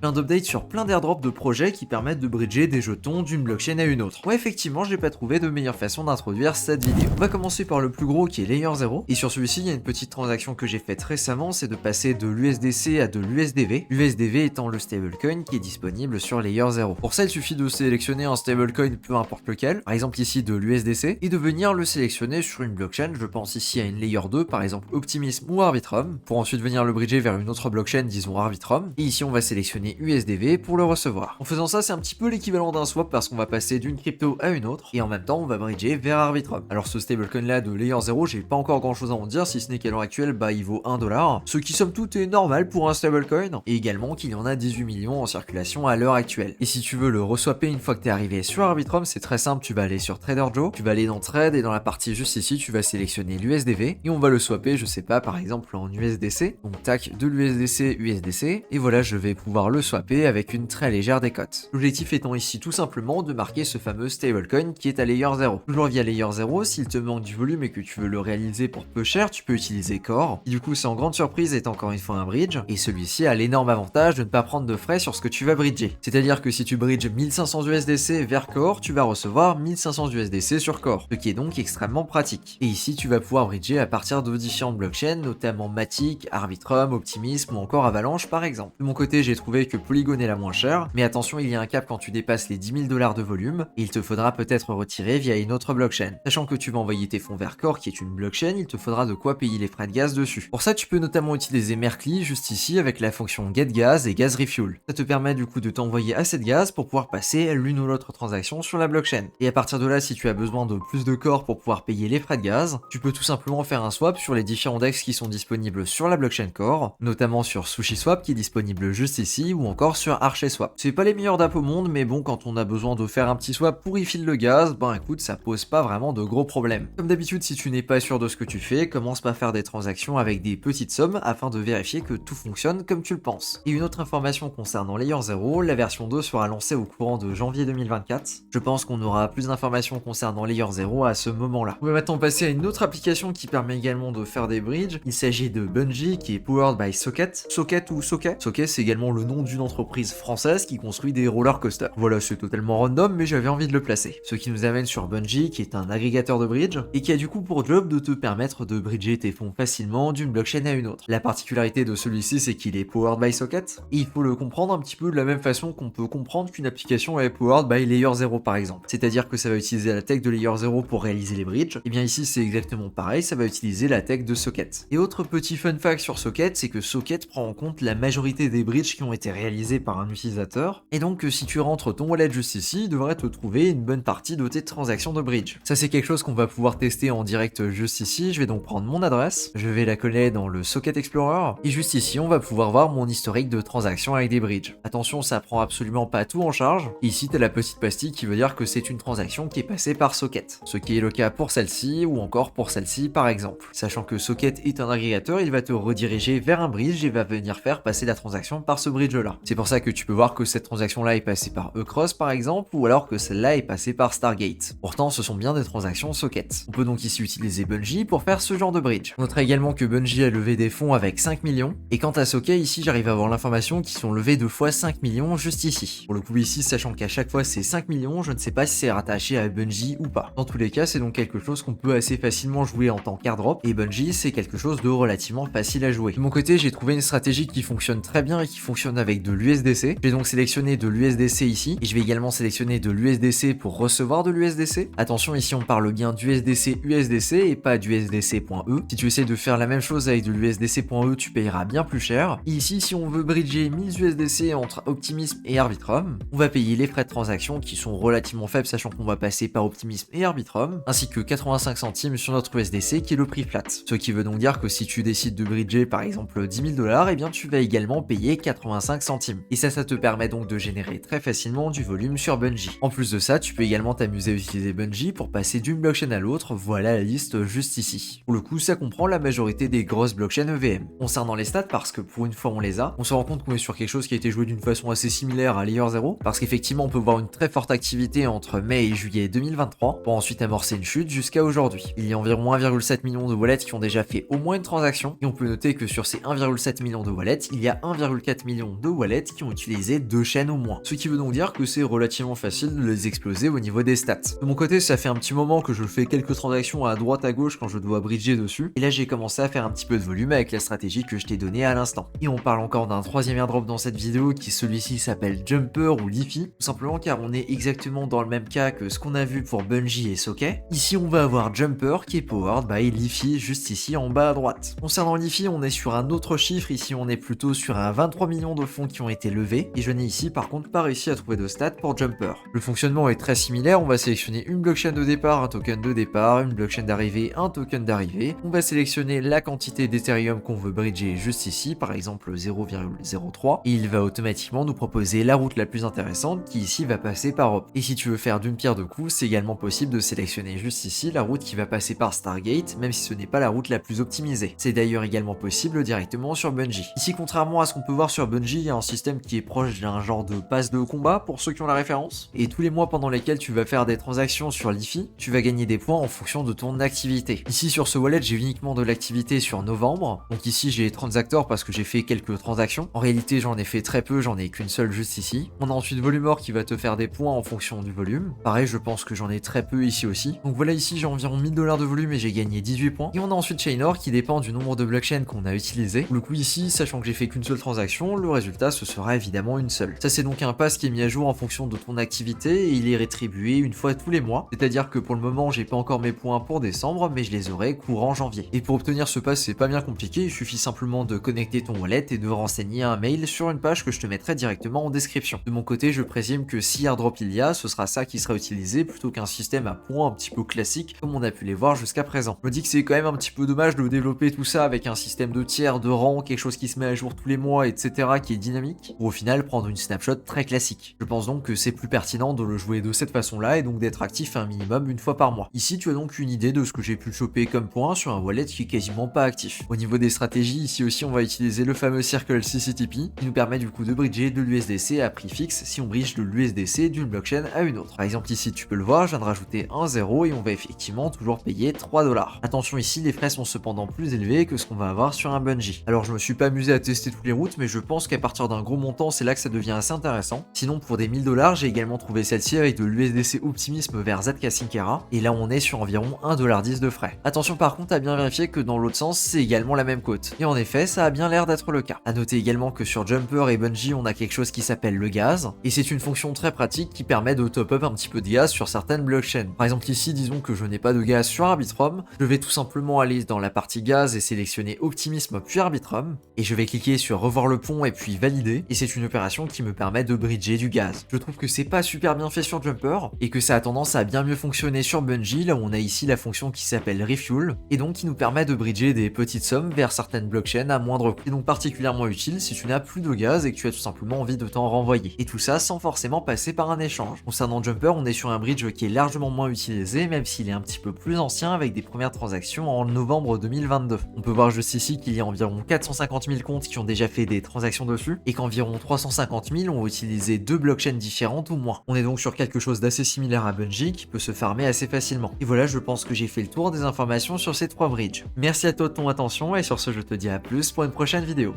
Plein d'updates sur plein d'airdrops de projets qui permettent de bridger des jetons d'une blockchain à une autre. Ouais, effectivement, j'ai pas trouvé de meilleure façon d'introduire cette vidéo. On va commencer par le plus gros qui est Layer 0. Et sur celui-ci, il y a une petite transaction que j'ai faite récemment, c'est de passer de l'USDC à de l'USDV. L'USDV étant le stablecoin qui est disponible sur Layer 0. Pour ça, il suffit de sélectionner un stablecoin, peu importe lequel, par exemple ici de l'USDC, et de venir le sélectionner sur une blockchain. Je pense ici à une Layer 2, par exemple Optimism ou Arbitrum, pour ensuite venir le bridger vers une autre blockchain, disons Arbitrum. Et ici, on va sélectionner USDV pour le recevoir. En faisant ça, c'est un petit peu l'équivalent d'un swap parce qu'on va passer d'une crypto à une autre, et en même temps, on va bridger vers Arbitrum. Alors ce stablecoin là de Layer 0, j'ai pas encore grand chose à en dire, si ce n'est qu'à l'heure actuelle, il vaut 1$, ce qui somme toute est normal pour un stablecoin, et également qu'il y en a 18 millions en circulation à l'heure actuelle. Et si tu veux le reswapper une fois que tu es arrivé sur Arbitrum, c'est très simple, tu vas aller sur Trader Joe, tu vas aller dans Trade, et dans la partie juste ici, tu vas sélectionner l'USDV, et on va le swapper, je sais pas, par exemple en USDC, donc tac, de l'USDC, USDC, et voilà, je vais pouvoir le swapper avec une très légère décote. L'objectif étant ici tout simplement de marquer ce fameux stablecoin qui est à Layer 0. Toujours via Layer 0, s'il te manque du volume et que tu veux le réaliser pour peu cher, tu peux utiliser Core, qui du coup sans grande surprise est encore une fois un bridge, et celui-ci a l'énorme avantage de ne pas prendre de frais sur ce que tu vas bridger. C'est-à-dire que si tu bridges 1500 USDC vers Core, tu vas recevoir 1500 USDC sur Core, ce qui est donc extrêmement pratique. Et ici, tu vas pouvoir bridger à partir de différentes blockchains, notamment Matic, Arbitrum, Optimism ou encore Avalanche par exemple. De mon côté, j'ai trouvé que Polygon est la moins chère, mais attention, il y a un cap quand tu dépasses les 10 000$ de volume, et il te faudra peut-être retirer via une autre blockchain. Sachant que tu vas envoyer tes fonds vers Core, qui est une blockchain, il te faudra de quoi payer les frais de gaz dessus. Pour ça, tu peux notamment utiliser Merkly juste ici avec la fonction getGaz et GasRefuel. Ça te permet du coup de t'envoyer assez de gaz pour pouvoir passer l'une ou l'autre transaction sur la blockchain. Et à partir de là, si tu as besoin de plus de Core pour pouvoir payer les frais de gaz, tu peux tout simplement faire un swap sur les différents DEX qui sont disponibles sur la blockchain Core, notamment sur SushiSwap qui est disponible juste ici, ou encore sur ArcheSwap. C'est pas les meilleurs d'app au monde, mais bon, quand on a besoin de faire un petit swap pour y filer le gaz, écoute, ça pose pas vraiment de gros problèmes. Comme d'habitude, si tu n'es pas sûr de ce que tu fais, commence par faire des transactions avec des petites sommes afin de vérifier que tout fonctionne comme tu le penses. Et une autre information concernant Layer 0, la version 2 sera lancée au courant de janvier 2024. Je pense qu'on aura plus d'informations concernant Layer 0 à ce moment-là. On va maintenant passer à une autre application qui permet également de faire des bridges. Il s'agit de Bungie qui est powered by Socket. Socket ou Socket. Socket, c'est également le nom d'une entreprise française qui construit des roller coasters. Voilà, c'est totalement random, mais j'avais envie de le placer. Ce qui nous amène sur Bungie, qui est un agrégateur de bridge, et qui a du coup pour job de te permettre de bridger tes fonds facilement d'une blockchain à une autre. La particularité de celui-ci, c'est qu'il est powered by Socket, et il faut le comprendre un petit peu de la même façon qu'on peut comprendre qu'une application est powered by Layer 0 par exemple. C'est-à-dire que ça va utiliser la tech de Layer 0 pour réaliser les bridges, et bien ici c'est exactement pareil, ça va utiliser la tech de Socket. Et autre petit fun fact sur Socket, c'est que Socket prend en compte la majorité des bridges qui ont été réalisés par un utilisateur, et donc si tu rentres ton wallet juste ici, il devrait te trouver une bonne partie de tes transactions de bridge. Ça c'est quelque chose qu'on va pouvoir tester en direct juste ici. Je vais donc prendre mon adresse, je vais la coller dans le Socket Explorer, et juste ici on va pouvoir voir mon historique de transactions avec des bridges. Attention, ça prend absolument pas tout en charge. Ici t'as la petite pastille qui veut dire que c'est une transaction qui est passée par Socket, ce qui est le cas pour celle-ci ou encore pour celle-ci par exemple. Sachant que Socket est un agrégateur, il va te rediriger vers un bridge et va venir faire passer la transaction par ce bridge là. C'est pour ça que tu peux voir que cette transaction là est passée par Ecross par exemple, ou alors que celle-là est passée par Stargate. Pourtant ce sont bien des transactions Socket. On peut donc ici utiliser Bungie pour faire ce genre de bridge. On notera également que Bungie a levé des fonds avec 5 millions, et quant à Socket, ici j'arrive à avoir l'information qu'ils sont levés 2 fois 5 millions juste ici. Pour le coup ici, sachant qu'à chaque fois c'est 5 millions, je ne sais pas si c'est rattaché à Bungie ou pas. Dans tous les cas, c'est donc quelque chose qu'on peut assez facilement jouer en tant qu'airdrop, et Bungie c'est quelque chose de relativement facile à jouer. De mon côté, j'ai trouvé une stratégie qui fonctionne très bien et qui fonctionne avec de l'USDC. J'ai donc sélectionné de l'USDC ici, et je vais également sélectionner de l'USDC pour recevoir de l'USDC. Attention, ici on parle bien d'USDC USDC et pas d'USDC.E. Si tu essaies de faire la même chose avec de l'USDC.E, tu payeras bien plus cher. Et ici, si on veut bridger 1000 USDC entre Optimism et Arbitrum, on va payer les frais de transaction qui sont relativement faibles, sachant qu'on va passer par Optimism et Arbitrum, ainsi que 85 centimes sur notre USDC qui est le prix flat. Ce qui veut donc dire que si tu décides de bridger par exemple 10 000$, eh bien tu vas également payer 85 centimes. Et ça te permet donc de générer très facilement du volume sur Bungie. En plus de ça, tu peux également t'amuser à utiliser Bungie pour passer d'une blockchain à l'autre, voilà la liste juste ici. Pour le coup, ça comprend la majorité des grosses blockchains EVM. Concernant les stats, parce que pour une fois on les a, on se rend compte qu'on est sur quelque chose qui a été joué d'une façon assez similaire à Layer 0, parce qu'effectivement on peut voir une très forte activité entre mai et juillet 2023, pour ensuite amorcer une chute jusqu'à aujourd'hui. Il y a environ 1,7 million de wallets qui ont déjà fait au moins une transaction, et on peut noter que sur ces 1,7 million de wallets, il y a 1,4 million de wallets qui ont utilisé 2 chaînes au moins. Ce qui veut donc dire que c'est relativement facile de les exploser au niveau des stats. De mon côté, ça fait un petit moment que je fais quelques transactions à droite à gauche quand je dois bridger dessus. Et là, j'ai commencé à faire un petit peu de volume avec la stratégie que je t'ai donnée à l'instant. Et on parle encore d'un troisième airdrop dans cette vidéo qui celui-ci s'appelle Jumper ou Leafy. Tout simplement car on est exactement dans le même cas que ce qu'on a vu pour Bungie et Socket. Ici, on va avoir Jumper qui est powered by Leafy juste ici en bas à droite. Concernant Leafy, on est sur un autre chiffre. Ici, on est plutôt sur un 23 millions de fonds qui ont été levés. Et je n'ai ici par contre pas réussi à trouver de stats pour Jumper. Le fonctionnement est très similaire. On va sélectionner une blockchain de départ, un token de départ, une blockchain d'arrivée, un token d'arrivée. On va sélectionner la quantité d'Ethereum qu'on veut bridger juste ici, par exemple 0,03. Et il va automatiquement nous proposer la route la plus intéressante qui ici va passer par Hop. Et si tu veux faire d'une pierre deux coups, c'est également possible de sélectionner juste ici la route qui va passer par Stargate, même si ce n'est pas la route la plus optimisée. C'est d'ailleurs également possible directement sur Bungie. Ici, contrairement à ce qu'on peut voir sur Bungie, il y a un système qui est proche d'un genre de passe de combat pour ceux qui ont la référence. Et tous les mois pendant lesquels tu vas faire des transactions sur Leafy, tu vas gagner des points en fonction de ton activité. Ici sur ce wallet, j'ai uniquement de l'activité sur novembre. Donc ici j'ai Transactor parce que j'ai fait quelques transactions. En réalité, j'en ai fait très peu, j'en ai qu'une seule juste ici. On a ensuite Volumor qui va te faire des points en fonction du volume. Pareil, je pense que j'en ai très peu ici aussi. Donc voilà, ici j'ai environ 1000 $ de volume et j'ai gagné 18 points. Et on a ensuite Chainor qui dépend du nombre de blockchains qu'on a utilisé. Pour le coup ici, sachant que j'ai fait qu'une seule transaction, le résultat ce sera évidemment une seule. Ça c'est donc un pass qui est mis à jour en fonction de ton activité et il est rétribué une fois tous les mois. C'est-à-dire que pour le moment, j'ai pas encore mes points pour décembre, mais je les aurai courant janvier. Et pour obtenir ce pass, c'est pas bien compliqué, il suffit simplement de connecter ton wallet et de renseigner un mail sur une page que je te mettrai directement en description. De mon côté, je présume que si airdrop il y a, ce sera ça qui sera utilisé plutôt qu'un système à points un petit peu classique comme on a pu les voir jusqu'à présent. Je me dis que c'est quand même un petit peu dommage de développer tout ça avec un système de tiers, de rang, quelque chose qui se met à jour tous les mois, etc., qui est dynamique, pour au final prendre une snapshot très classique. Je pense donc que c'est plus pertinent de le jouer de cette façon-là et donc d'être actif un minimum une fois par mois. Ici, tu as donc une idée de ce que j'ai pu choper comme point sur un wallet qui est quasiment pas actif. Au niveau des stratégies, ici aussi, on va utiliser le fameux Circle CCTP qui nous permet du coup de bridger de l'USDC à prix fixe si on bridge de l'USDC d'une blockchain à une autre. Par exemple, ici, tu peux le voir, je viens de rajouter un 0 et on va effectivement toujours payer 3 $. Attention ici, les frais sont cependant plus élevés que ce qu'on va avoir sur un Bungie. Alors, je me suis pas amusé à tester toutes les routes, mais je pense qu'à partir d'un gros montant, c'est là que ça devient assez intéressant. Sinon, pour des 1000 $, j'ai également trouvé celle-ci avec de l'USDC Optimisme vers ZK Syncera, et là on est sur environ 1,10 $ de frais. Attention par contre à bien vérifier que dans l'autre sens, c'est également la même cote. Et en effet, ça a bien l'air d'être le cas. A noter également que sur Jumper et Bungie, on a quelque chose qui s'appelle le gaz, et c'est une fonction très pratique qui permet de top up un petit peu de gaz sur certaines blockchains. Par exemple ici, disons que je n'ai pas de gaz sur Arbitrum, je vais tout simplement aller dans la partie gaz et sélectionner Optimisme puis Arbitrum, et je vais cliquer sur revoir le pont et puis valider, et c'est une opération qui me permet de bridger du gaz. Je trouve que c'est pas super bien fait sur Jumper, et que ça a tendance à bien mieux fonctionner sur Bungie, là où on a ici la fonction qui s'appelle Refuel, et donc qui nous permet de bridger des petites sommes vers certaines blockchains à moindre coût. C'est donc particulièrement utile si tu n'as plus de gaz et que tu as tout simplement envie de t'en renvoyer. Et tout ça sans forcément passer par un échange. Concernant Jumper, on est sur un bridge qui est largement moins utilisé, même s'il est un petit peu plus ancien avec des premières transactions en novembre 2022. On peut voir juste ici qu'il y a environ 450 000 comptes qui ont déjà fait des transactions dessus, et qu'environ 350 000 ont utilisé deux blockchains différentes ou moins. On est donc sur quelque chose d'assez similaire à Bungie qui peut se farmer assez facilement. Et voilà, je pense que j'ai fait le tour des informations sur ces trois bridges. Merci à toi de ton attention et sur ce, je te dis à plus pour une prochaine vidéo.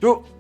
Ciao.